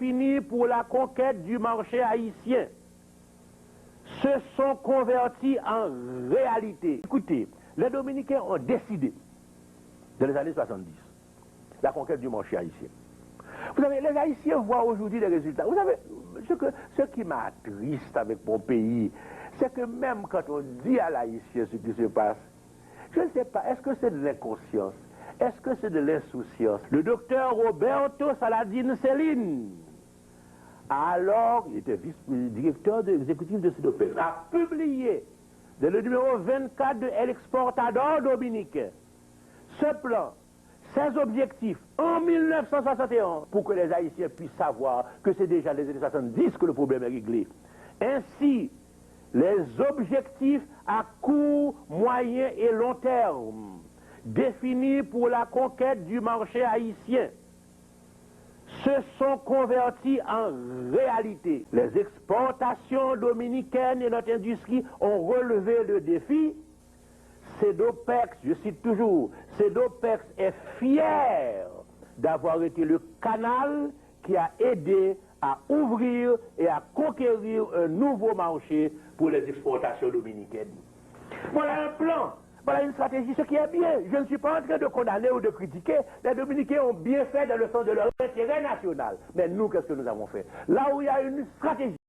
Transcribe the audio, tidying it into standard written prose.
définis pour la conquête du marché haïtien se sont convertis en réalité. Écoutez, les Dominicains ont décidé, dans les années 70, la conquête du marché haïtien. Vous savez, les Haïtiens voient aujourd'hui les résultats. Vous savez, ce qui m'attriste avec mon pays, c'est que même quand on dit à l'Haïtien ce qui se passe, je ne sais pas, est-ce que c'est de l'inconscience? Est-ce que c'est de l'insouciance? Le docteur Roberto Saladin Céline, alors, il était vice-directeur exécutif de CEDOPES, a publié dans le numéro 24 de l'Exportador dominicain ce plan, ses objectifs en 1961 pour que les Haïtiens puissent savoir que c'est déjà les années 70 que le problème est réglé. Ainsi, les objectifs à court, moyen et long terme définis pour la conquête du marché haïtien se sont convertis en réalité. Les exportations dominicaines et notre industrie ont relevé le défi. CEDOPEX, je cite toujours, CEDOPEX est fier d'avoir été le canal qui a aidé à ouvrir et à conquérir un nouveau marché pour les exportations dominicaines. Voilà un plan. Voilà une stratégie, ce qui est bien. Je ne suis pas en train de condamner ou de critiquer. Les Dominicains ont bien fait dans le sens de leur intérêt national. Mais nous, qu'est-ce que nous avons fait? Là où il y a une stratégie,